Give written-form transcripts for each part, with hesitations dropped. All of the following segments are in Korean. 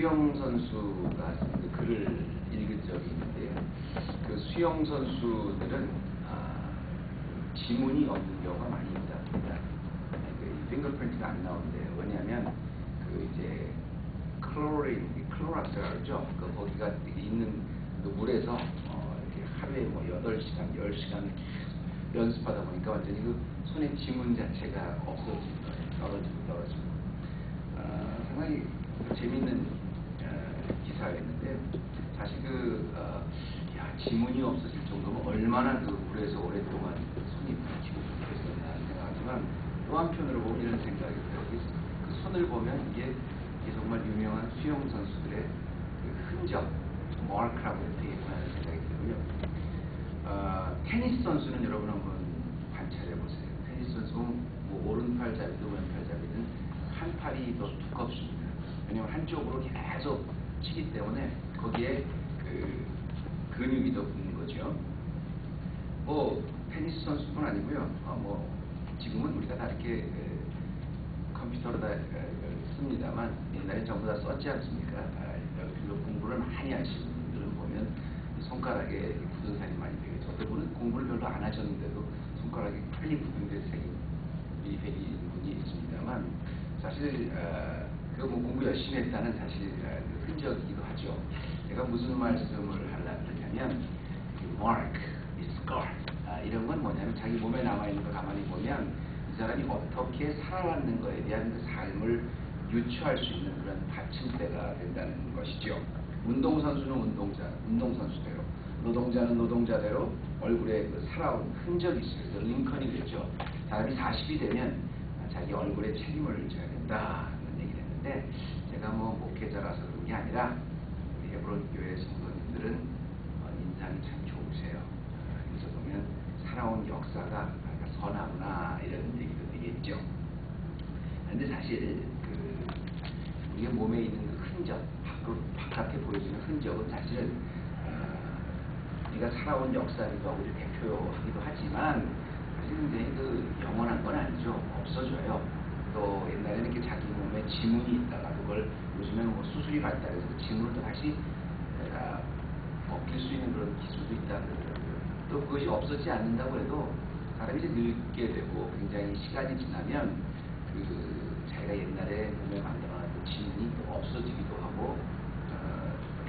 수영 선수가 쓴 그 글을 읽은 적이 있는데요. 그 수영 선수들은 지문이 없는 경우가 많이 있답니다. 그 핑거프린트가 안 나오는데 왜냐하면 그 이제 클로락스가 그러죠. 그 거기가 있는 그 물에서 이렇게 하루에 뭐 8시간, 10시간 연습하다 보니까 완전히 그 손의 지문 자체가 없어진 거예요. 떨어지고. 상당히 재밌는 기사였는데 사실 지문이 없어질 정도면 얼마나 그 물에서 오랫동안 손이 부딪히고 그랬었나 생각하지만 또 한편으로 보면 이런 생각이 들어요. 그 손을 보면 이게 정말 유명한 수영 선수들의 그 흔적, 마크라고 되겠구나라는 생각이 들고요. 테니스 선수는 여러분 한번 관찰해 보세요. 테니스 선수는 뭐 오른팔잡이든 왼팔잡이든 한 팔이 더 두껍습니다. 왜냐하면 한쪽으로 계속 치기 때문에 거기에 그 근육이 더 붙는 거죠. 뭐 테니스 선수뿐 아니고요. 뭐 지금은 우리가 다 이렇게 컴퓨터로 다 씁니다만 옛날에 전부 다 썼지 않습니까? 별로 공부를 많이 하시는 분들은 보면 손가락에 굳은 살이 많이 되겠죠. 어떤 분은 공부를 별로 안 하셨는데도 손가락에 빨리 굳은 살이 배긴 분이 있습니다만 사실 그 뭐 공부 열심히 했다는 사실 그 흔적이기도 하죠. 제가 무슨 말씀을 하려고 하냐면 mark, scar 이런 건 뭐냐면 자기 몸에 남아있는 거 가만히 보면 이 사람이 어떻게 살아왔는 거에 대한 그 삶을 유추할 수 있는 그런 받침대가 된다는 것이죠. 운동선수는 운동선수대로, 노동자는 노동자대로 얼굴에 그 살아온 흔적이 있어요. 그래서 링컨이 되죠. 사람이 40이 되면 자기 얼굴에 책임을 져야 된다는 얘기를 했는데 제가 뭐 목회자라서 그런 게 아니라 우리 헤브론 교회 성도님들은 인상이 참 좋으세요. 그래서 보면 살아온 역사가 선하구나 이런 얘기도 되겠죠. 그런데 사실 우리의 몸에 있는 그 흔적, 바깥에 보여지는 흔적은 사실은 우리가 살아온 역사기도 하고 대표하기도 하지만 사실 굉장히 그 영원한 건 아니죠. 없어져요. 또 옛날에는 이렇게 자기 몸에 지문이 있다가 그걸 요즘에는 뭐 수술이 발달해서 지문을 또 다시 벗길 수 있는 그런 기술도 있다고 그러더라고요. 또 그것이 없어지지 않는다고 해도 사람이 이제 늙게 되고 굉장히 시간이 지나면 자기가 옛날에 몸에 만들어놨던 지문이 또 없어지기도 하고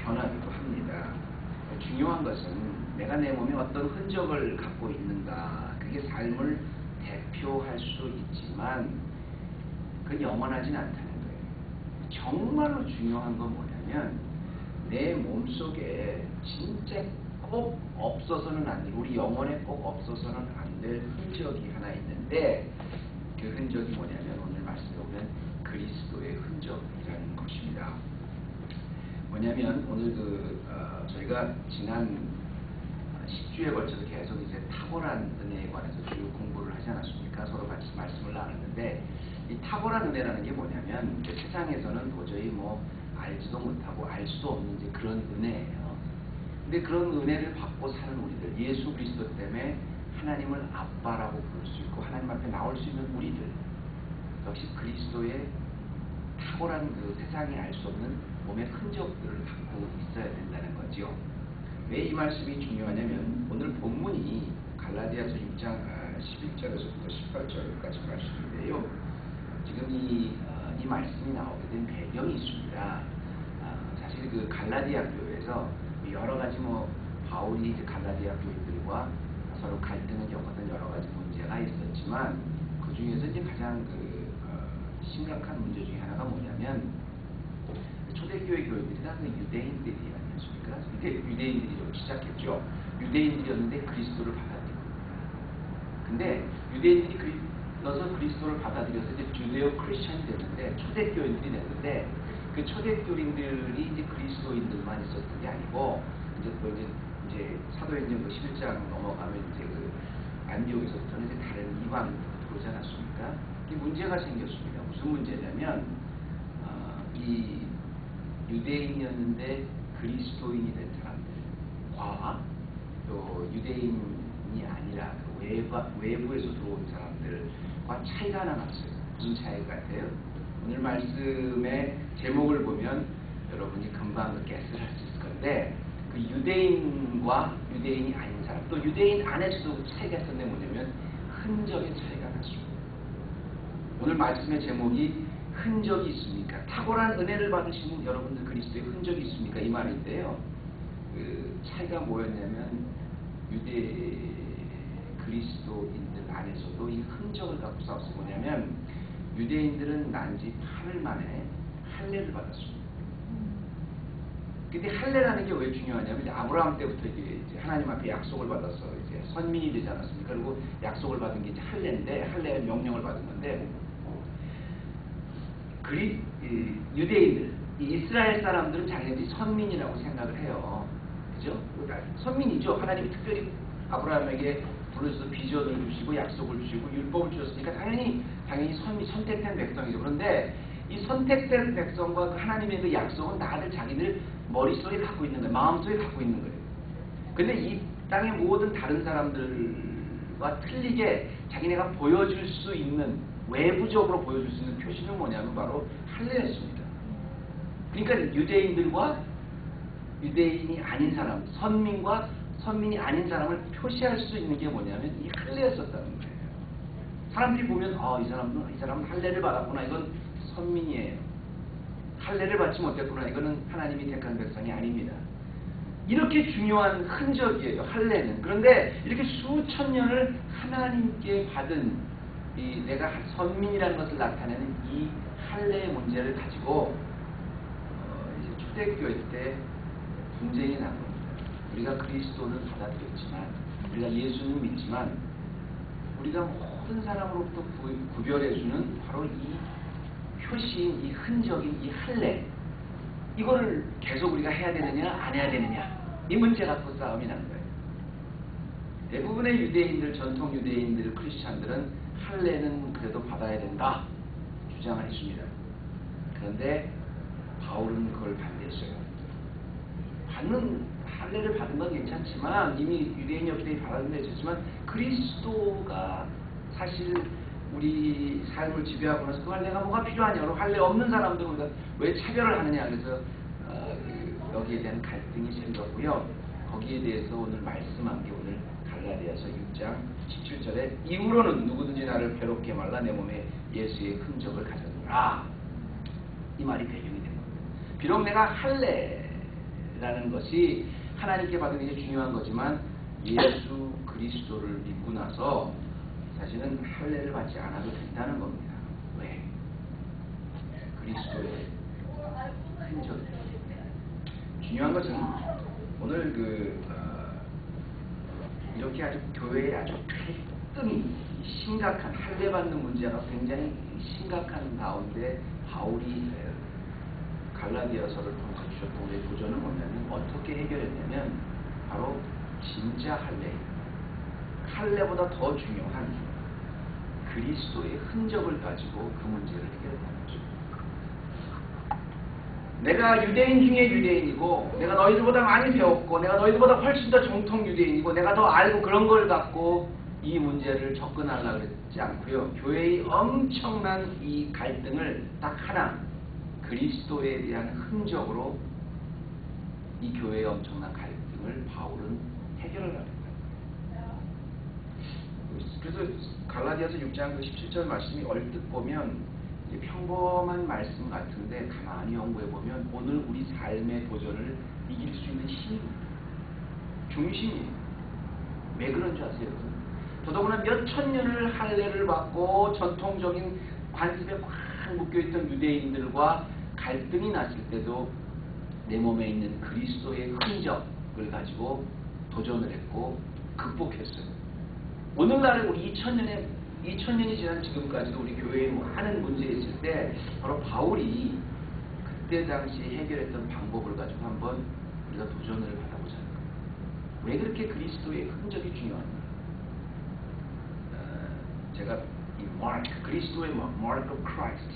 변하기도 합니다. 중요한 것은 내가 내 몸에 어떤 흔적을 갖고 있는가, 그게 삶을 대표할 수 있지만 그건 영원하진 않다는 거예요. 정말로 중요한 건 뭐냐면 내 몸속에 진짜 꼭 없어서는 안 될, 우리 영혼에 꼭 없어서는 안 될 흔적이 하나 있는데 그 흔적이 뭐냐면 오늘 말씀에 보면 그리스도의 흔적이라는 것입니다. 뭐냐면 오늘 저희가 지난 10주에 걸쳐서 계속 이제 탁월한 은혜에 관해서 쭉 공부를 하지 않았습니까? 서로 같이 말씀을 나눴는데 이 탁월한 은혜라는 게 뭐냐면 세상에서는 도저히 뭐 알지도 못하고 알 수도 없는 이제 그런 은혜예요. 근데 그런 은혜를 받고 사는 우리들, 예수 그리스도 때문에 하나님을 아빠라고 부를 수 있고 하나님 앞에 나올 수 있는 우리들 역시 그리스도의 탁월한 그 세상이 알 수 없는 몸의 흔적들을 갖고 있어야 된다는 거죠. 왜 이 말씀이 중요하냐면 오늘 본문이 갈라디아서 6장 11절에서부터 18절까지 말씀인데요. 지금 이 말씀이 나오게 된 배경이 있습니다. 사실 그 갈라디아 교회에서 여러 가지 바울이 이제 갈라디아 교인들과 서로 갈등을 겪었던 여러 가지 문제가 있었지만 그 중에서 이제 가장 심각한 문제 중에 하나가 뭐냐면 초대교회 교인들이 다 유대인들이 아니었습니까? 유대인들이 좀 시작했죠. 유대인들이었는데 그리스도를 받아들이고 근데 유대인들이 그리스도를 받아들여서 이제 주데오 크리스천이 됐는데 초대교인들이 됐는데 그 초대교인들이 이제 그리스도인들만 있었던 게 아니고 이제 사도행전 11장 넘어가면 이제 안디옥에서부터는 이제 다른 이방인들이 들어오지 않았습니까? 이 문제가 생겼습니다. 무슨 문제냐면 이 유대인이었는데 그리스도인이 된 사람들과 또 유대인이 아니라 외부에서 들어온 사람들과 차이가 하나 났어요. 무슨 차이 같아요? 오늘 말씀의 제목을 보면 여러분이 금방 그 게스를 할 수 있을 건데, 그 유대인과 유대인이 아닌 사람, 또 유대인 안에서도 차이가 있었는데 뭐냐면 흔적의 차이가 났습니다. 오늘 말씀의 제목이 흔적이 있습니까? 탁월한 은혜를 받으시는 여러분들 그리스도의 흔적이 있습니까? 이 말인데요. 그 차이가 뭐였냐면 유대 그리스도인들 안에서도 이 흔적을 갖고 싸웠어요. 뭐냐면 유대인들은 난지 8일 만에 할례를 받았습니다. 근데 할례라는 게 왜 중요하냐면 이제 아브라함 때부터 이제 하나님 앞에 약속을 받아서 이제 선민이 되지 않았습니까? 그리고 약속을 받은 게 이제 할례인데, 할례의 명령을 받은 건데, 유대인들, 이스라엘 사람들은 자기네들이 선민이라고 생각을 해요. 그죠? 선민이죠. 하나님이 특별히 아브라함에게 불러서 비전을 주시고 약속을 주시고 율법을 주셨으니까 당연히 선택된 백성이죠. 그런데 이 선택된 백성과 그 하나님의 그 약속은 다들 자기들 머릿속에 갖고 있는 거예요. 마음속에 갖고 있는 거예요. 근데 이 땅의 모든 다른 사람들과 틀리게 자기네가 보여줄 수 있는, 외부적으로 보여줄 수 있는 표시는 뭐냐면 바로 할례였습니다. 그러니까 유대인들과 유대인이 아닌 사람, 선민과 선민이 아닌 사람을 표시할 수 있는 게 뭐냐면 이 할례였었다는 거예요. 사람들이 보면 이 사람은 할례를 받았구나. 이건 선민이에요. 할례를 받지 못했구나. 이거는 하나님이 택한 백성이 아닙니다. 이렇게 중요한 흔적이에요, 할례는. 그런데 이렇게 수천 년을 하나님께 받은 이 내가 선민이라는 것을 나타내는 이 할례의 문제를 가지고 이제 초대교회 때 분쟁이 난 겁니다. 우리가 그리스도는 받아들였지만, 우리가 예수는 믿지만, 우리가 모든 사람으로부터 구별해주는 바로 이 표시인, 이 흔적인 이 할례, 이거를 계속 우리가 해야 되느냐 안 해야 되느냐, 이 문제 갖고 싸움이 난 거예요. 대부분의 유대인들, 전통 유대인들, 크리스찬들은 할례는 그래도 받아야 된다 주장을 했습니다. 그런데 바울은 그걸 반대했어요. 할례를 받은 건 괜찮지만, 이미 유대인이 받았는 데 있었지만, 그리스도가 사실 우리 삶을 지배하고 나서 그 할례가 뭐가 필요하냐고, 할례 없는 사람들은 우리가 왜 차별을 하느냐, 그래서 여기에 대한 갈등이 생겼고요. 거기에 대해서 오늘 말씀한 게 오늘 갈라디아서 6장 17절에 이후로는 누구든지 나를 괴롭게 말라 내 몸에 예수의 흔적을 가져두라, 이 말이 배경이 된 겁니다. 비록 내가 할례라는 것이 하나님께 받은 게 중요한 거지만, 예수 그리스도를 믿고 나서 사실은 할례를 받지 않아도 된다는 겁니다. 왜? 그리스도의 흔적. 중요한 것은 오늘 이렇게 아주 교회에 아주 갈등이 심각한, 할례 받는 문제가 굉장히 심각한 가운데 바울이 갈라디아서를 통해서 주셨던 우리의 도전은 뭐냐면, 어떻게 해결했냐면 바로 진짜 할례보다 더 중요한 그리스도의 흔적을 가지고 그 문제를 해결했다는 거죠. 내가 유대인 중에 유대인이고, 내가 너희들보다 많이 배웠고, 내가 너희들보다 훨씬 더 정통 유대인이고, 내가 더 알고, 그런 걸 갖고 이 문제를 접근하려고 그러지 않고요. 교회의 엄청난 이 갈등을 딱 하나, 그리스도에 대한 흔적으로 이 교회의 엄청난 갈등을 바울은 해결을 하는 거예요. 그래서 갈라디아서 6장 17절 말씀이 얼뜻 보면 평범한 말씀 같은데, 가만히 연구해보면 오늘 우리 삶의 도전을 이길 수 있는 힘입니다. 중심이에요. 왜 그런 줄 아세요? 더더구나 몇천 년을 할례를 받고 전통적인 관습에 꽉 묶여있던 유대인들과 갈등이 났을 때도 내 몸에 있는 그리스도의 흔적을 가지고 도전을 했고 극복했어요. 오늘날에 우리 2000년이 지난 지금까지도 우리 교회에 많은 문제 있을 때 바로 바울이 그때 당시에 해결했던 방법을 가지고 한번 우리가 도전을 받아보자는 거예요. 왜 그렇게 그리스도의 흔적이 중요한가? 제가 이 그리스도의 Mark of Christ,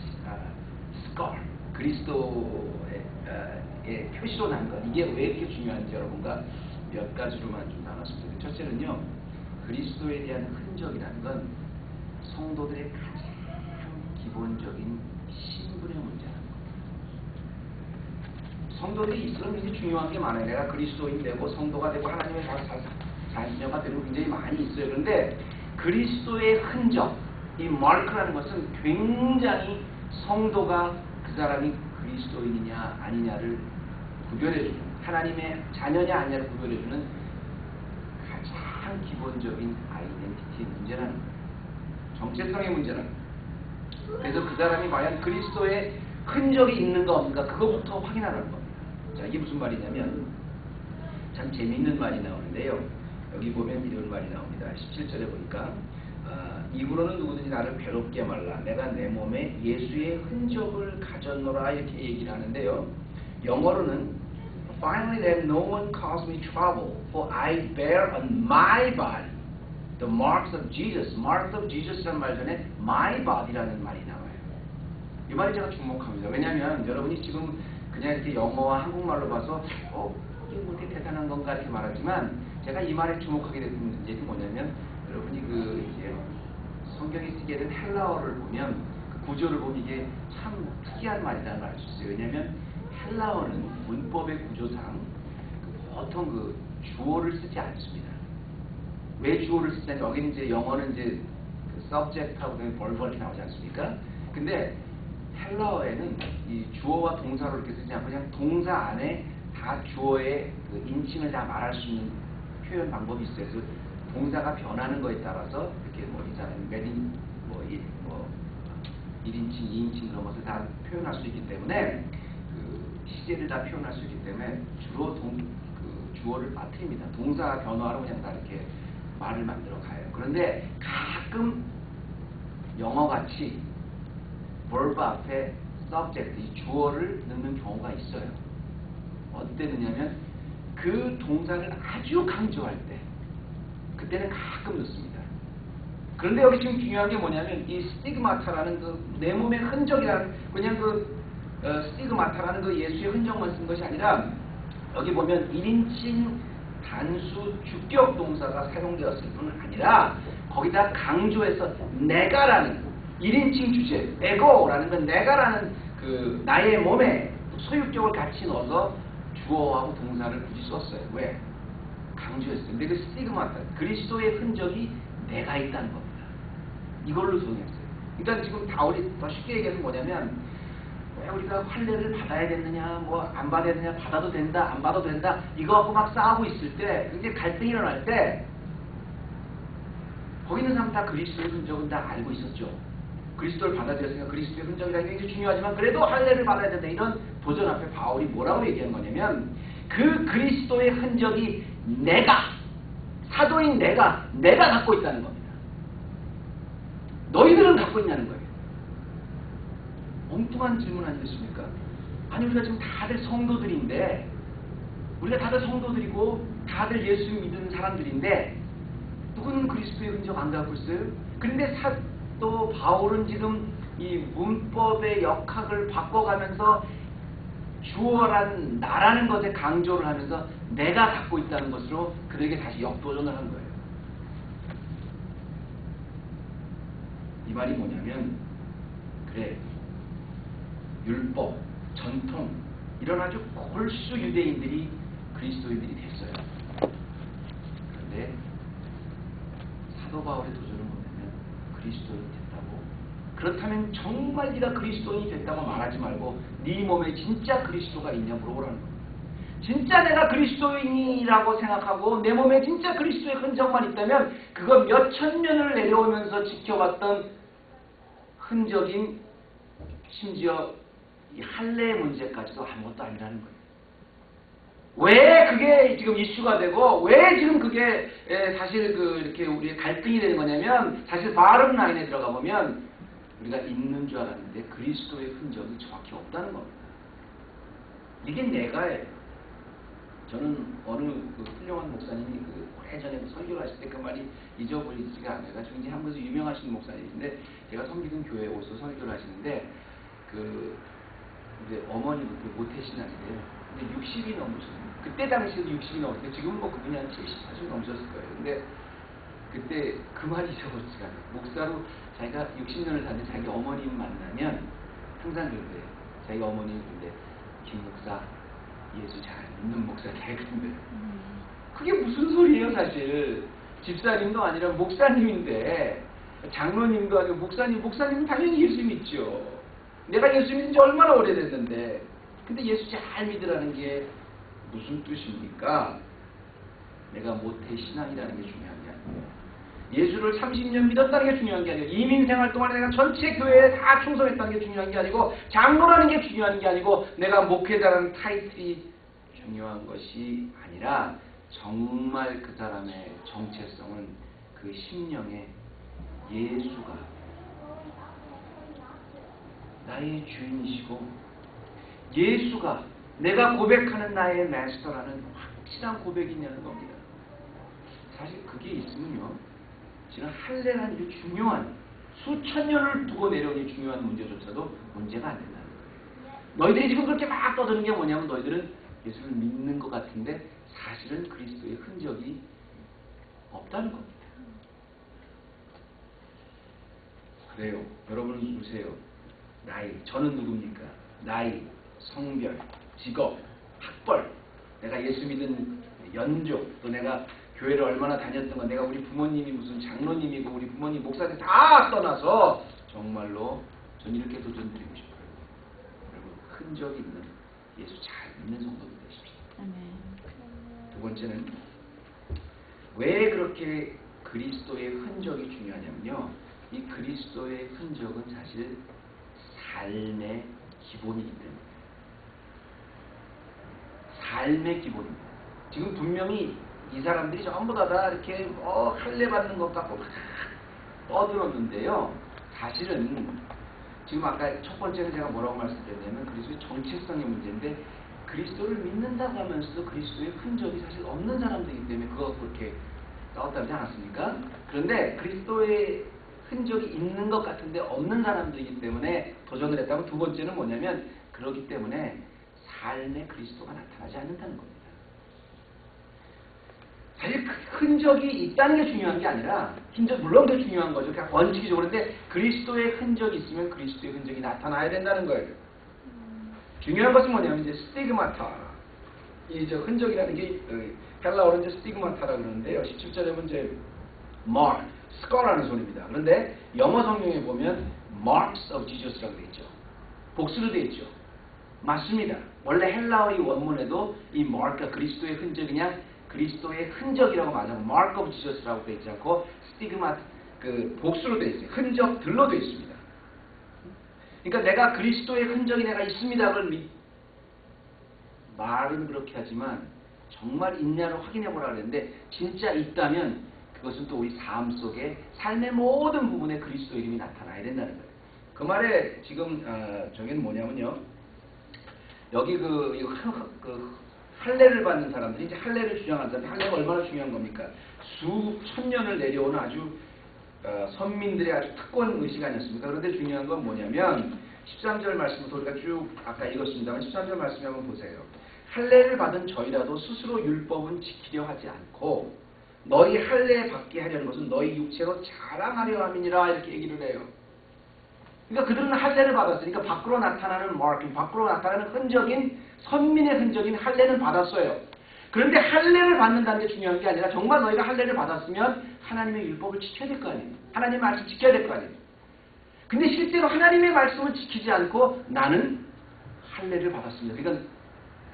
scar, 그리스도의 표시로 난 것, 이게 왜 이렇게 중요한지 여러분과 몇 가지로만 좀 나눴습니다. 첫째는요, 그리스도에 대한 흔적이라는 건 성도들의 가장 기본적인 신분의 문제라는 겁니다. 성도들이 있으면 굉장히 중요한 게 많아요. 내가 그리스도인 되고 성도가 되고 하나님의 자녀가 되고 굉장히 많이 있어요. 그런데 그리스도의 흔적, 이 마크라는 것은 굉장히 성도가 그 사람이 그리스도인이냐 아니냐를 구별해주는, 하나님의 자녀냐 아니냐를 구별해주는 가장 기본적인 아이덴티티의 문제라는 거예요. 정체성의 문제라는 거예요. 그래서 그 사람이 과연 그리스도의 흔적이 있는가 없는가 그거부터 확인하라는 겁니다. 자, 이게 무슨 말이냐면 참 재미있는 말이 나오는데요. 여기 보면 이런 말이 나옵니다. 17절에 보니까 이후로는 누구든지 나를 괴롭게 말라. 내가 내 몸에 예수의 흔적을 가졌노라 이렇게 얘기를 하는데요. 영어로는 Finally then no one cause me trouble for I bear on my body the marks of Jesus. Marks of Jesus라는 말 전에 my body라는 말이 나와요. 이 말이 제가 주목합니다. 왜냐하면 여러분이 지금 그냥 이렇게 영어와 한국말로 봐서 이게 뭐 이렇게 대단한 건가 이렇게 말하지만 제가 이 말에 주목하게 된 이유는 뭐냐면 여러분이 이제 성경에 쓰게 된 헬라어를 보면 그 구조를 보면 이게 참 특이한 말이라는 걸 알 수 있어요. 왜냐하면 헬라어는 문법의 구조상 보통 주어를 쓰지 않습니다. 왜 주어를 쓰지 않냐? 여기는 이제 영어는 이제 subject하고 verb 나오지 않습니까? 근데 헬라어에는 이 주어와 동사로 이렇게 쓰지 않고 그냥 동사 안에 다 주어의 인칭을 다 말할 수 있는 표현 방법이 있어요. 그래서 동사가 변하는 거에 따라서 이렇게 이 사람이 몇인 1인칭, 2인칭 그런 것을 다 표현할 수 있기 때문에 시제를 다 표현할 수 있기 때문에 주로 주어를 빠뜨립니다. 동사 변화로 그냥 다 이렇게 말을 만들어 가요. 그런데 가끔 영어같이 verb 앞에 subject, 이 주어를 넣는 경우가 있어요. 어때 넣냐면 그 동사를 아주 강조할 때 그때는 가끔 넣습니다. 그런데 여기 지금 중요한 게 뭐냐면 이 스티그마타라는 내 몸의 흔적이라는 그냥 스티그마타라는 예수의 흔적만 쓴 것이 아니라 여기 보면 1인칭 단수 주격 동사가 사용되었을 뿐 아니라 거기다 강조해서 내가라는 1인칭 주제, 에고라는 건 내가라는 나의 몸에 소유격을 같이 넣어서 주어하고 동사를 굳이 썼어요. 왜? 강조했어요. 근데 그 스티그마타, 그리스도의 흔적이 내가 있다는 겁니다. 이걸로 소개했어요. 그러니까 지금 바울이 더 쉽게 얘기해서 뭐냐면 왜 우리가 환례를 받아야 되느냐, 안 받아야 되느냐, 받아도 된다, 안 받아도 된다, 이거 갖고 막 싸우고 있을 때, 굉장히 갈등이 일어날 때, 거기 있는 사람 다 그리스도의 흔적은 다 알고 있었죠. 그리스도를 받아들였으니까 그리스도의 흔적이라는 게 굉장히 중요하지만 그래도 환례를 받아야 된다. 이런 도전 앞에 바울이 뭐라고 얘기한 거냐면 그 그리스도의 흔적이 사도인 내가 갖고 있다는 겁니다. 너희들은 갖고 있냐는 거예요. 엉뚱한 질문 아니겠습니까? 아니 우리가 지금 다들 성도들인데 우리가 다들 성도들이고 다들 예수 믿는 사람들인데 누구는 그리스도의 흔적 안 갖고 있어요? 그런데 사도 바울은 지금 이 문법의 역학을 바꿔가면서 주어란 나라는 것에 강조를 하면서 내가 갖고 있다는 것으로 그들에게 다시 역도전을 한 거예요. 이 말이 뭐냐면 그래 율법, 전통 이런 아주 골수 유대인들이 그리스도인들이 됐어요. 그런데 사도 바울의 도전은 뭐냐면 그리스도인이 됐다고 그렇다면 정말 네가 그리스도인이 됐다고 말하지 말고 네 몸에 진짜 그리스도가 있냐 물어보라는 겁니다. 진짜 내가 그리스도인이라고 생각하고 내 몸에 진짜 그리스도의 흔적만 있다면 그거 몇천 년을 내려오면서 지켜왔던 흔적인 심지어 이 할례의 문제까지도 아무것도 아니라는 거예요. 왜 그게 지금 이슈가 되고 왜 지금 그게 사실 이렇게 우리의 갈등이 되는 거냐면 사실 바름 라인에 들어가 보면 우리가 있는 줄 알았는데 그리스도의 흔적이 정확히 없다는 겁니다. 이게 내가예요. 저는 어느 훌륭한 목사님이 오래전에 설교를 하실 때 그 말이 잊어버리지가 않아요. 굉장히 한국에서 유명하신 목사님인데 제가 섬기던 교회에 오셔서 설교를 하시는데 이제 어머니부터 모태신앙이래요. 근데 60이 넘으셨어요. 그때 당시에도 60이 넘었어요. 지금은 그분이 한 70, 80 넘으셨을 거예요. 근데 그때 그 말이 잊어버리지가 않아요. 목사로 자기가 60년을 사는데 자기 어머님 만나면 항상 그래요. 자기 어머님 근데 김 목사 예수 잘 믿는 목사 되겠는데 그게 무슨 소리예요 사실. 집사님도 아니라 목사님인데 장로님도 아니고 목사님은 당연히 예수 믿죠. 내가 예수 믿은 지 얼마나 오래됐는데. 근데 예수 잘 믿으라는 게 무슨 뜻입니까? 내가 모태 신앙이라는 게 중요한 게 아니에요. 예수를 30년 믿었다는 게 중요한 게 아니고 이민 생활 동안에 내가 전체 교회에 다 충성했다는 게 중요한 게 아니고 장로라는 게 중요한 게 아니고 내가 목회자라는 타이틀이 중요한 것이 아니라 정말 그 사람의 정체성은 그 심령에 예수가 나의 주인이시고 예수가 내가 고백하는 나의 마스터라는 확실한 고백이 있냐는 겁니다. 사실 그게 있으면요 지금 할례라는 게 중요한 수천 년을 두고 내려온 이 중요한 문제조차도 문제가 안 된다는 거예요. 너희들이 지금 그렇게 막 떠드는 게 뭐냐면 너희들은 예수를 믿는 것 같은데 사실은 그리스도의 흔적이 없다는 겁니다. 그래요. 여러분은 보세요. 나이, 저는 누굽니까? 나이, 성별, 직업, 학벌, 내가 예수 믿은 연조, 또 내가 교회를 얼마나 다녔던 건 내가 우리 부모님이 무슨 장로님이고 우리 부모님 목사님 다 떠나서 정말로 전 이렇게 도전드리고 싶어요. 여러분 흔적 있는 예수 잘 믿는 성도들 되십시오. 두 번째는 왜 그렇게 그리스도의 흔적이 중요하냐면요. 이 그리스도의 흔적은 사실 삶의 기본이기 때문에 삶의 기본입니다. 지금 분명히 이 사람들이 전부 다 이렇게 할례 받는 것 같고 막 떠들었는데요. 사실은 지금 아까 첫 번째는 제가 뭐라고 말씀드렸냐면 그리스도의 정체성의 문제인데 그리스도를 믿는다고 하면서도 그리스도의 흔적이 사실 없는 사람들이기 때문에 그거 그렇게 싸웠다지 않았습니까? 그런데 그리스도의 흔적이 있는 것 같은데 없는 사람들이기 때문에 도전을 했다면 두 번째는 뭐냐면 그렇기 때문에 삶에 그리스도가 나타나지 않는다는 겁니다. 사실 흔적이 있다는 게 중요한 게 아니라 흔적 물론 그게 중요한 거죠. 그냥 원칙적으로. 근데 그리스도의 흔적이 있으면 그리스도의 흔적이 나타나야 된다는 거예요. 중요한 것은 뭐냐면 이제 스티그마타. 이 저 흔적이라는 게 헬라어로 이제 스티그마타라고 그러는데요. 17절에 보면 이제 mark, scar라는 소리입니다. 그런데 영어 성경에 보면 marks of Jesus라고 되어 있죠. 복수로 되어 있죠. 맞습니다. 원래 헬라어의 원문에도 이 mark가 그리스도의 흔적이냐 그리스도의 흔적이라고 말하면 mark of Jesus라고 되어 있지 않고 스티그마 그 복수로 되어 있어요. 흔적들로 되어 있습니다. 그러니까 내가 그리스도의 흔적이 내가 있습니다. 그걸 말은 그렇게 하지만 정말 있냐를 확인해 보라 그랬는데 진짜 있다면 그것은 또 우리 삶 속에 삶의 모든 부분에 그리스도의 이름이 나타나야 된다는 거예요. 그 말에 지금 저기는 뭐냐면요. 여기 그 할례를 받는 사람들이 이제 할례를 주장하는 사람들이 할례가 얼마나 중요한 겁니까? 수천 년을 내려오는 아주 선민들의 아주 특권 의식 아니었습니까? 그런데 중요한 건 뭐냐면 13절 말씀부터 우리가 쭉 아까 읽었습니다만 13절 말씀 한번 보세요. 할례를 받은 저희라도 스스로 율법은 지키려 하지 않고 너희 할례 받게 하려는 것은 너희 육체로 자랑하려 함이니라 이렇게 얘기를 해요. 그러니까 그들은 할례를 받았으니까 밖으로 나타나는 마킹, 밖으로 나타나는 흔적인 선민의 흔적인 할례는 받았어요. 그런데 할례를 받는다는 게 중요한 게 아니라 정말 너희가 할례를 받았으면 하나님의 율법을 지켜야 될 거 아니에요. 하나님의 말씀 지켜야 될 거 아니에요. 근데 실제로 하나님의 말씀을 지키지 않고 나는 할례를 받았습니다. 그러니까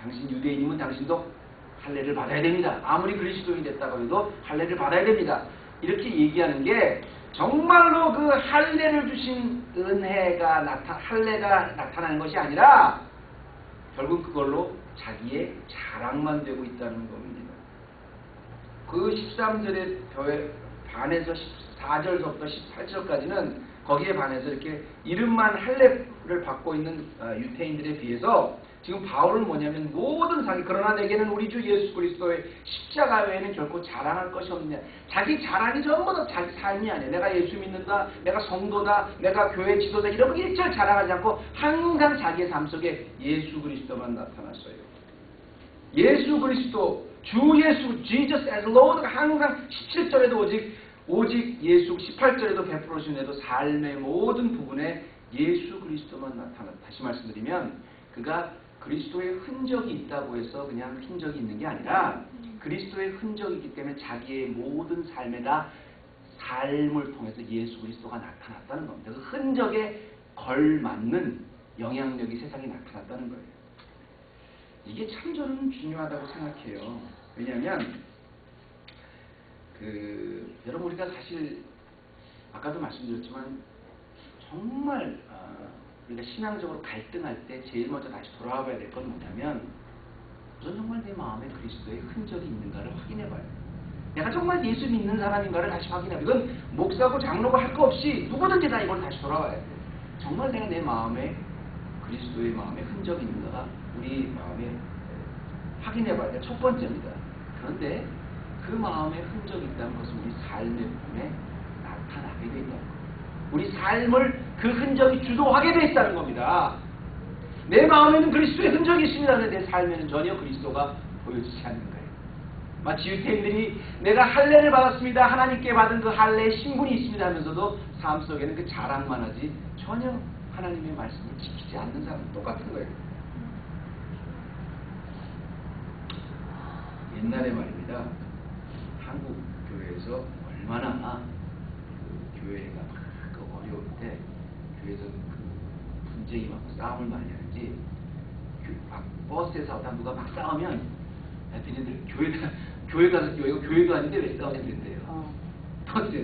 당신 유대인이면 당신도 할례를 받아야 됩니다. 아무리 그리스도인이 됐다고 해도 할례를 받아야 됩니다. 이렇게 얘기하는 게 정말로 그 할례를 주신 은혜가 할례가 나타나는 것이 아니라 결국 그걸로 자기의 자랑만 되고 있다는 겁니다. 그 13절에 반해서 14절부터 18절까지는 거기에 반해서 이렇게 이름만 할례를 받고 있는 유대인들에 비해서 지금 바울은 뭐냐면 모든 상이 그러나 내게는 우리 주 예수 그리스도의 십자가 외에는 결코 자랑할 것이 없느냐. 자기 자랑이 전부 다 자기 삶이 아니에요. 내가 예수 믿는다, 내가 성도다, 내가 교회 지도자 이런 거 일절 자랑하지 않고 항상 자기의 삶 속에 예수 그리스도만 나타났어요. 예수 그리스도, 주 예수, Jesus as Lord가 항상 17절에도 오직 예수, 18절에도 100%도 삶의 모든 부분에 예수 그리스도만 나타났다. 다시 말씀드리면 그가 그리스도의 흔적이 있다고 해서 그냥 흔적이 있는 게 아니라 그리스도의 흔적이기 때문에 자기의 모든 삶에다 삶을 통해서 예수 그리스도가 나타났다는 겁니다. 그 흔적에 걸맞는 영향력이 세상에 나타났다는 거예요. 이게 참 저는 중요하다고 생각해요. 왜냐하면 여러분 우리가 사실 아까도 말씀드렸지만 정말 우리가 신앙적으로 갈등할 때 제일 먼저 다시 돌아와 봐야 될 건 뭐냐면 우선 정말 내 마음에 그리스도의 흔적이 있는가를 확인해 봐요. 내가 정말 예수 믿는 사람인가를 다시 확인해 봐요. 이건 목사고 장로고 할 거 없이 누구든지 다 이걸 다시 돌아와야 돼요. 정말 내가 내 마음에 그리스도의 마음에 흔적이 있는가가 우리 마음에 확인해 봐야 돼요. 첫 번째입니다. 그런데 그 마음에 흔적이 있다는 것은 우리 삶의 부분에 나타나게 돼 있다는 거예요. 우리 삶을 그 흔적이 주도하게 돼 있다는 겁니다. 내 마음에는 그리스도의 흔적이 있습니다. 그런데 내 삶에는 전혀 그리스도가 보여지지 않는 거예요. 마치 유태인들이 내가 할례를 받았습니다. 하나님께 받은 그 할례의 신분이 있습니다 하면서도 삶 속에는 그 자랑만 하지 전혀 하나님의 말씀을 지키지 않는 사람은 똑같은 거예요. 옛날에 말입니다. 한국 교회에서 얼마나 교회가 막 어려울 때 교회에서 분쟁이 막 싸움을 많이 하는지 막 버스에서 하다 누가 막 싸우면 애들이 교회 가서 교회도 아닌데 왜 싸우냐 그랬대요.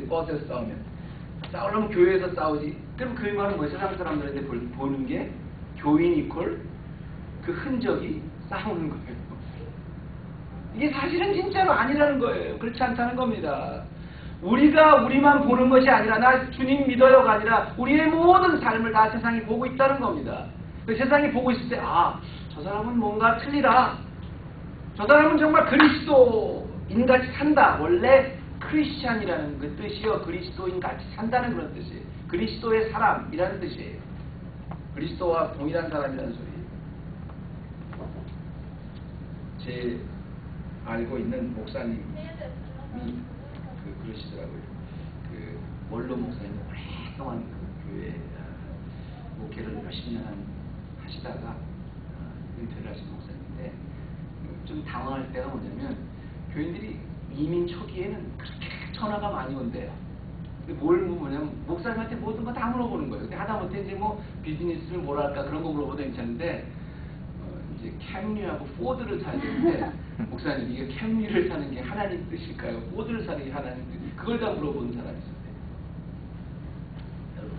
버스에서 싸우면 싸우려면 교회에서 싸우지. 그럼 그 말은 뭐 세상 사람들한테 보는 게 교인 이퀄 그 흔적이 싸우는 거예요. 이게 사실은 진짜로 아니라는 거예요. 그렇지 않다는 겁니다. 우리가 우리만 보는 것이 아니라 나 주님 믿어요가 아니라 우리의 모든 삶을 다 세상이 보고 있다는 겁니다. 그 세상이 보고 있을 때 저 사람은 뭔가 틀리다. 저 사람은 정말 그리스도인같이 산다. 원래 크리스찬이라는 그 뜻이요. 그리스도인같이 산다는 그런 뜻이에요. 그리스도의 사람이라는 뜻이에요. 그리스도와 동일한 사람이라는 소리예요. 제 알고 있는 목사님이 그러시더라고요. 원로 목사님 오랫동안 교회 목회를 몇십 년 하시다가 은퇴를 하신 목사님인데 좀 당황할 때가 뭐냐면 교인들이 이민 초기에는 그렇게 전화가 많이 온대요. 근데 뭘 뭐냐면 목사님한테 모든 거 다 물어보는 거예요. 근데 하다못해 이제 뭐 비즈니스를 뭐랄까 그런 거 물어보도 괜찮은데 이제 캠리하고 포드를 사야 되는데 목사님 이게 캠리를 사는 게 하나님 뜻일까요? 포드를 사는 게 하나님 뜻? 그걸 다 물어보는 사람이 있어요. 여러분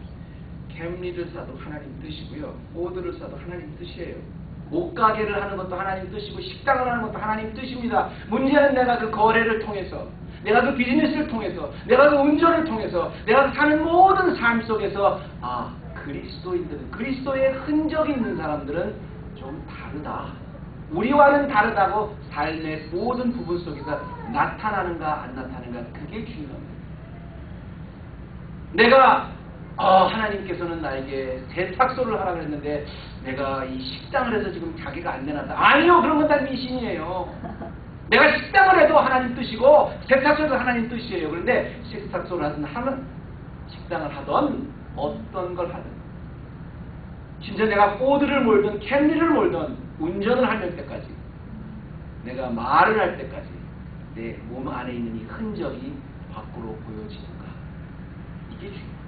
캠리를 사도 하나님 뜻이고요. 포드를 사도 하나님 뜻이에요. 옷가게를 하는 것도 하나님 뜻이고 식당을 하는 것도 하나님 뜻입니다. 문제는 내가 그 거래를 통해서 내가 그 비즈니스를 통해서 내가 그 운전을 통해서 내가 사는 모든 삶 속에서 그리스도인들은 그리스도의 흔적이 있는 사람들은 좀 다르다. 우리와는 다르다고 삶의 모든 부분 속에서 나타나는가 안 나타나는가 그게 중요합니다. 내가 하나님께서는 나에게 세탁소를 하라 그랬는데 내가 이 식당을 해서 지금 자기가 안 내놨다. 아니요. 그런 건 다 미신이에요. 내가 식당을 해도 하나님 뜻이고 세탁소도 하나님 뜻이에요. 그런데 세탁소를 하든 식당을 하든 어떤 걸 하든 심지어 내가 포드를 몰든 캠리를 몰든 운전을 할 때까지 내가 말을 할 때까지 내 몸 안에 있는 이 흔적이 밖으로 보여지는가 이게 중요합니다.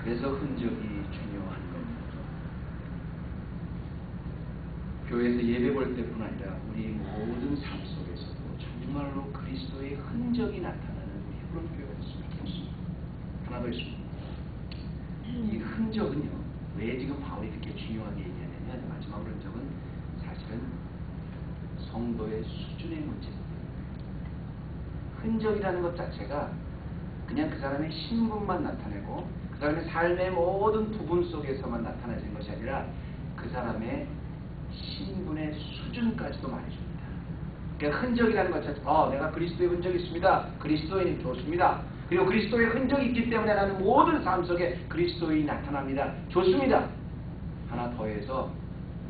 그래서 흔적이 중요한 겁니다. 교회에서 예배 볼 때뿐 아니라 우리 모든 삶 속에서도 정말로 그리스도의 흔적이 나타나는 우리 그런 교회가 있으면 좋겠습니다. 하나 더 있습니다. 이 흔적은요, 왜 지금 바울이 이렇게 중요하게 얘기하냐면 마지막으로 흔적은 사실은 성도의 수준의 문제입니다. 흔적이라는 것 자체가 그냥 그 사람의 신분만 나타내고 그 사람의 삶의 모든 부분 속에서만 나타나는 것이 아니라 그 사람의 신분의 수준까지도 말해줍니다. 그러니까 흔적이라는 것 자체가 내가 그리스도의 흔적이 있습니다. 그리스도인이 좋습니다. 그리고 그리스도의 흔적이 있기 때문에 나는 모든 삶 속에 그리스도인이 나타납니다. 좋습니다. 하나 더해서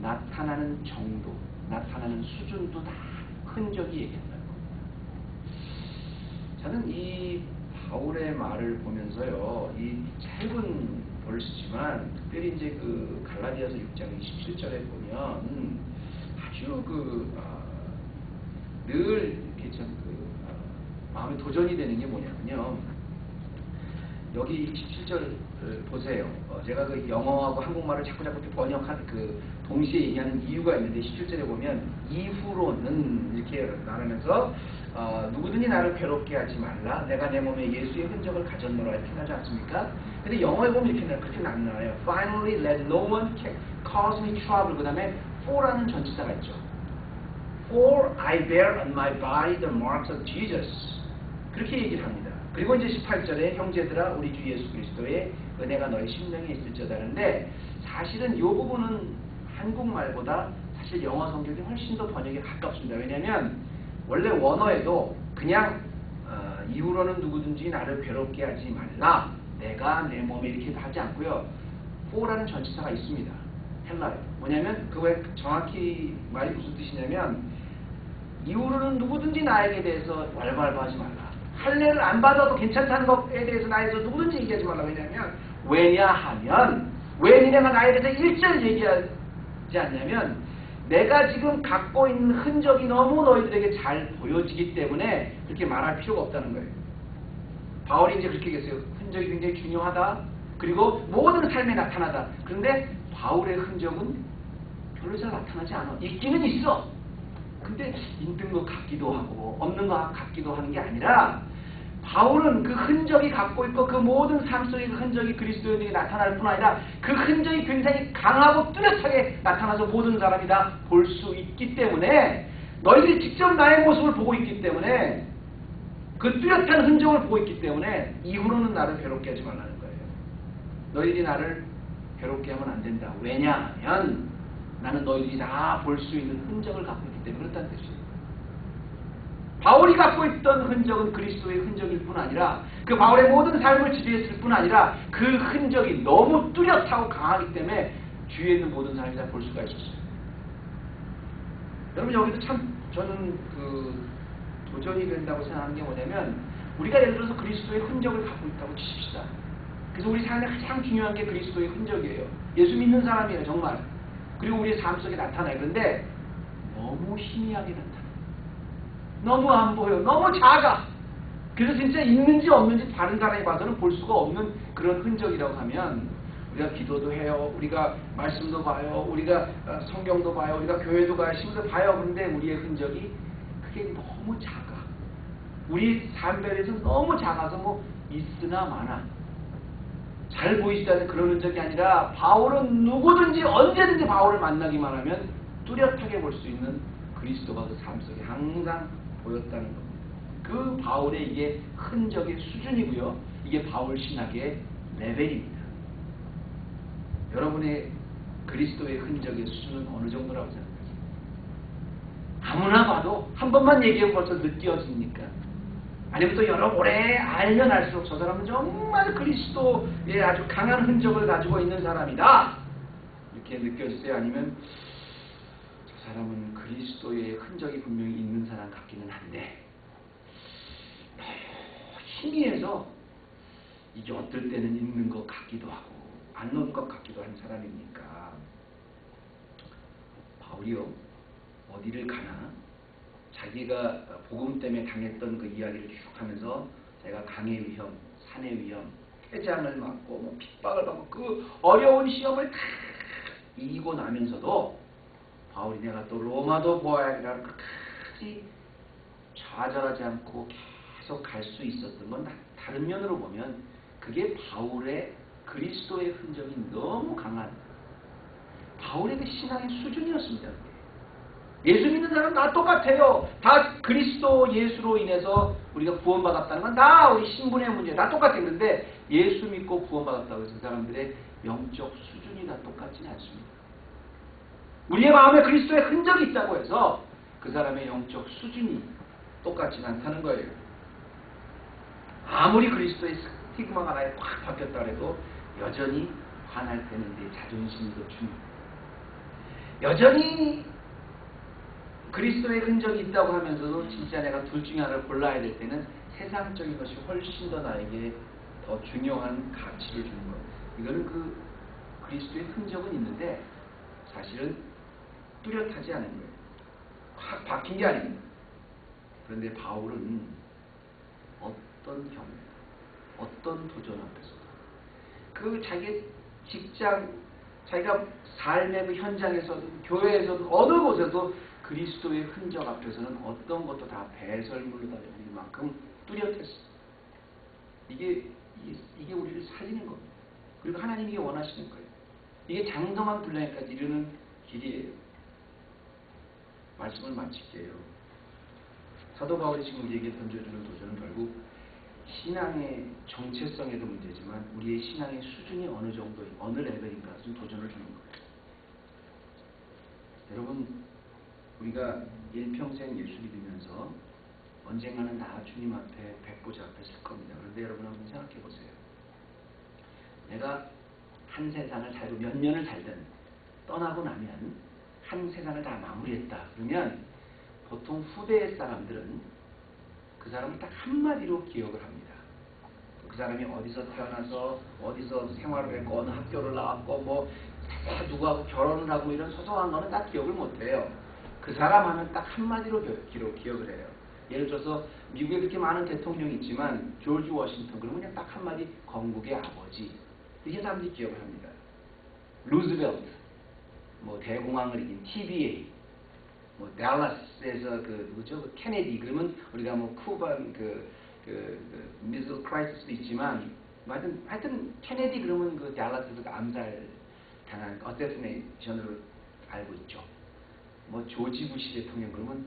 나타나는 정도, 나타나는 수준도 다 흔적이 얘기한다는 겁니다. 저는 이 바울의 말을 보면서요, 이 짧은 보시지만 특별히 이제 그 갈라디아서 6장 27절에 보면 아주 늘 이렇게 참 마음에 도전이 되는 게 뭐냐면요. 여기 27절 보세요. 제가 그 영어하고 한국말을 자꾸 번역한 동시에 얘기하는 이유가 있는데 17절에 보면 이후로는 이렇게 말하면서 누구든지 나를 괴롭게 하지 말라. 내가 내 몸에 예수의 흔적을 가졌노라 이렇게 하지 않습니까? 근데 영어에 보면 이렇게 그렇게 안 나와요. Finally, let no one cause me trouble. 그 다음에 for라는 전치사가 있죠. For I bear on my body the marks of Jesus. 그렇게 얘기를 합니다. 그리고 이제 18절에 형제들아 우리 주 예수 그리스도의 은혜가 너희 심령에 있을지어다는데 사실은 이 부분은 한국말보다 사실 영어 성경이 훨씬 더 번역에 가깝습니다. 왜냐하면 원래 원어에도 그냥 이후로는 누구든지 나를 괴롭게 하지 말라. 내가 내 몸에 이렇게 하지 않고요. for라는 전치사가 있습니다. 헬라에. 뭐냐면 그거에 정확히 말이 무슨 뜻이냐면 이후로는 누구든지 나에게 대해서 왈발하지 말라. 할례를 안 받아도 괜찮다는 것에 대해서 나에서 누구든지 얘기하지 말라. 왜냐하면 왜 니네가 나에 대해서 일절 얘기하지 않냐면 내가 지금 갖고 있는 흔적이 너무 너희들에게 잘 보여지기 때문에 그렇게 말할 필요가 없다는 거예요. 바울이 이제 그렇게 얘기했어요. 흔적이 굉장히 중요하다. 그리고 모든 삶에 나타나다. 그런데 바울의 흔적은 별로 잘 나타나지 않아. 있기는 있어. 근데 있는 것 같기도 하고 없는 것 같기도 하는 게 아니라 바울은 그 흔적이 갖고 있고 그 모든 삶 속의 그 흔적이 그리스도인에게 나타날 뿐 아니라 그 흔적이 굉장히 강하고 뚜렷하게 나타나서 모든 사람이 다 볼 수 있기 때문에 너희들이 직접 나의 모습을 보고 있기 때문에 그 뚜렷한 흔적을 보고 있기 때문에 이후로는 나를 괴롭게 하지 말라는 거예요. 너희들이 나를 괴롭게 하면 안 된다. 왜냐하면 나는 너희들이 다 볼 수 있는 흔적을 갖고 있기 때문에 그렇다는 뜻이에요. 바울이 갖고 있던 흔적은 그리스도의 흔적일 뿐 아니라 그 바울의 모든 삶을 지배했을 뿐 아니라 그 흔적이 너무 뚜렷하고 강하기 때문에 주위에 있는 모든 사람이 다 볼 수가 있었어요. 여러분 여기도 참 저는 도전이 된다고 생각하는 게 뭐냐면 우리가 예를 들어서 그리스도의 흔적을 갖고 있다고 치십시다. 그래서 우리 삶에 가장 중요한 게 그리스도의 흔적이에요. 예수 믿는 사람이에요 정말. 그리고 우리의 삶 속에 나타나요. 그런데 너무 희미하게 나타나요. 너무 안 보여. 너무 작아. 그래서 진짜 있는지 없는지 다른 사람이 봐서는 볼 수가 없는 그런 흔적이라고 하면 우리가 기도도 해요. 우리가 말씀도 봐요. 우리가 성경도 봐요. 우리가 교회도 가요. 심도 봐요. 그런데 우리의 흔적이 그게 너무 작아. 우리 삶별에서 너무 작아서 뭐 있으나 마나 잘 보이지 않는 그런 흔적이 아니라 바울은 누구든지 언제든지 바울을 만나기만 하면 뚜렷하게 볼 수 있는 그리스도가 그 삶 속에 항상 보였다는 겁니다. 그 바울의 이게 흔적의 수준이고요. 이게 바울 신학의 레벨입니다. 여러분의 그리스도의 흔적의 수준은 어느 정도라고 생각하세요? 아무나 봐도 한 번만 얘기하면 벌써 느껴집니까? 아니면 또 여러 오래 알면 알수록 저 사람은 정말 그리스도의 아주 강한 흔적을 가지고 있는 사람이다. 이렇게 느껴지세요? 아니면 저 사람은 그리스도의 흔적이 분명히 있는 사람 같기는 한데 희미해서 이게 어떨 때는 있는 것 같기도 하고 안 있는 것 같기도 한 사람입니까? 바울이요 어디를 가나 자기가 복음 때문에 당했던 그 이야기를 쭉 하면서 제가 강의 위험, 산의 위험, 해장을 맞고 뭐 핍박을 받고 그 어려운 시험을 다 이기고 나면서도 바울이 내가 또 로마도 보아야겠다고 끝까지 좌절하지 않고 계속 갈 수 있었던 건 다른 면으로 보면 그게 바울의 그리스도의 흔적이 너무 강한 바울의 그 신앙의 수준이었습니다. 예수 믿는 사람 다 똑같아요. 다 그리스도 예수로 인해서 우리가 구원받았다는 건 다 우리 신분의 문제 다 똑같았는데 예수 믿고 구원받았다고 해서 그 사람들의 영적 수준이 다 똑같지는 않습니다. 우리의 마음에 그리스도의 흔적이 있다고 해서 그 사람의 영적 수준이 똑같지는 않다는 거예요. 아무리 그리스도의 스티그마가 나에 확 바뀌었다 해도 여전히 화날 때는 내 자존심이 더 중요해요. 여전히 그리스도의 흔적이 있다고 하면서도 진짜 내가 둘 중에 하나를 골라야 될 때는 세상적인 것이 훨씬 더 나에게 더 중요한 가치를 주는 거예요. 이거는 그 그리스도의 흔적은 있는데 사실은 뚜렷하지 않은 거예요. 확 박힌 게 아닙니다. 그런데 바울은 어떤 경우, 어떤 도전 앞에서도 그 자기 직장, 자기가 삶의 그 현장에서도 교회에서도 어느 곳에도 그리스도의 흔적 앞에서는 어떤 것도 다 배설물로 다닐 만큼 뚜렷했어. 이게 우리를 살리는 겁니다. 그리고 하나님이 원하시는 거예요. 이게 장성한 분량에까지 이르는 길이에요. 말씀을 마칠게요. 사도 바울이 지금 우리에게 던져주는 도전은 결국 신앙의 정체성에도 문제지만 우리의 신앙의 수준이 어느 정도, 어느 레벨인가 좀 도전을 주는 거예요. 여러분, 우리가 일평생 예수 믿으면서 언젠가는 다 주님 앞에 백보자 앞에 설 겁니다. 그런데 여러분 한번 생각해 보세요. 내가 한 세상을 살고 몇 년을 살든 떠나고 나면 한 세상을 다 마무리했다. 그러면 보통 후대 사람들은 그 사람을 딱 한마디로 기억을 합니다. 그 사람이 어디서 태어나서 어디서 생활을 했고 어느 학교를 나왔고 뭐 누구하고 결혼을 하고 이런 소소한 거는 딱 기억을 못해요. 그 사람 하면 딱 한마디로 기억을 해요. 예를 들어서 미국에 그렇게 많은 대통령이 있지만 조지 워싱턴 그러면 그냥 딱 한마디 건국의 아버지 이게 사람들이 기억을 합니다. 루즈벨트 뭐 대공황을 이긴 TBA 뭐 달라스에서 누구죠? 그 케네디 그러면 우리가 뭐 쿠반 미들 크라이시스도 있지만 하여튼 케네디 그러면 그 달라스에서 그 암살 당한 어세시네이션으로 알고 있죠. 뭐 조지 부시 대통령 그러면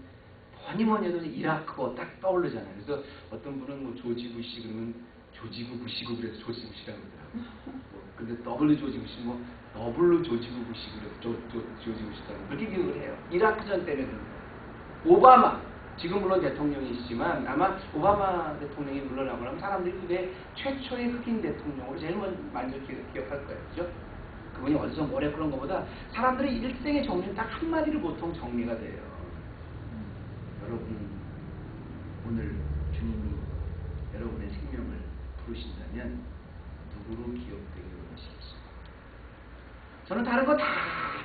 뭐니 해도 이라크가 딱 떠오르잖아요. 그래서 어떤 분은 뭐 조지 부시 그러면 조지부 부시고 그래서 조지 부시라고 그러더라고요. 근데 더블 조지 부시 뭐 더블로 조지부 부시 그래서 조지 부시라고 그렇게 기억을 해요. 이라크전 때문에 그런 거예요. 오바마 지금 물론 대통령이시지만 아마 오바마 대통령이 물러나고 나면 사람들이 그게 최초의 흑인 대통령으로 제일 먼저 기억할 거예요. 그죠? 그분이 어디서 뭐래 그런 것보다 사람들의 일생의 정리는 딱 한마디로 보통 정리가 돼요. 여러분 오늘 주님이 여러분의 생명을 부르신다면 누구로 기억되기를 원하시겠습니까? 저는 다른 거 다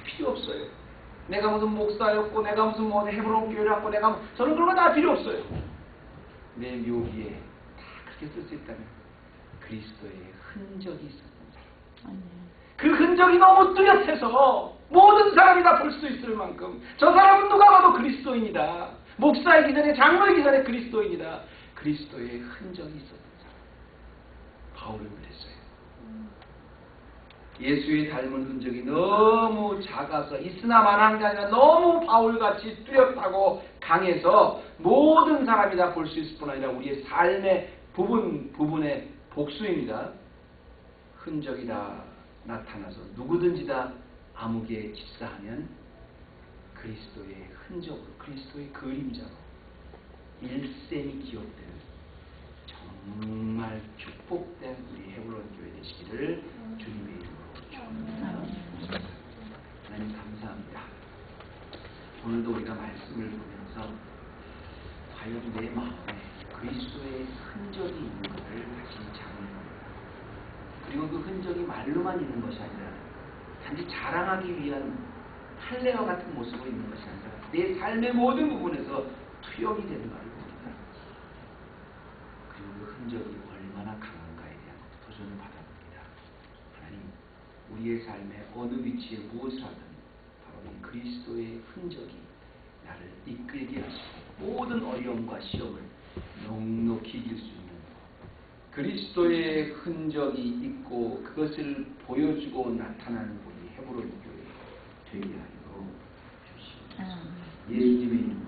필요 없어요. 내가 무슨 목사였고 내가 무슨 뭐 헤브론 교회를 했고 저는 그런 거 다 필요 없어요. 내 묘기에 다 그렇게 쓸 수 있다면 그리스도의 흔적이 있었던 사람. 그 흔적이 너무 뚜렷해서 모든 사람이 다 볼 수 있을 만큼 저 사람은 누가 봐도 그리스도인이다. 목사이기 전에 장로이기 전에 그리스도인이다. 그리스도의 흔적이 있었던 사람. 바울은 그랬어요. 예수의 닮은 흔적이 너무 작아서 있으나 마나한 게 아니라 너무 바울같이 뚜렷하고 강해서 모든 사람이 다 볼 수 있을 뿐 아니라 우리의 삶의 부분의 복수입니다. 흔적이 다 나타나서 누구든지 다 암흑에 질사하면 그리스도의 흔적으로 그리스도의 그림자로 일생이 기억되는 정말 축복된 우리 헤브론 교회 되시기를 주님의 이름으로 축원합니다. 하나님 감사합니다. 오늘도 우리가 말씀을 보면서 과연 내 마음에 그리스도의 흔적이 있는 것을 다시 자문합니다. 그리고 그 흔적이 말로만 있는 것이 아니라 단지 자랑하기 위한 할례와 같은 모습으로 있는 것이 아니라 내 삶의 모든 부분에서 투영이 되는 것을 봅니다. 그리고 그 흔적이 얼마나 강한가에 대한 도전을 받아봅니다. 하나님, 우리의 삶의 어느 위치에 무엇을 하든 바로 이 그리스도의 흔적이 나를 이끌게 하시고 모든 어려움과 시험을 넉넉히 이길 수 있는 그리스도의 흔적이 있고 그것을 보여주고 나타나는 우리 헤브론 교회 되게 하도록 주시옵소서. 예수님의 이름으로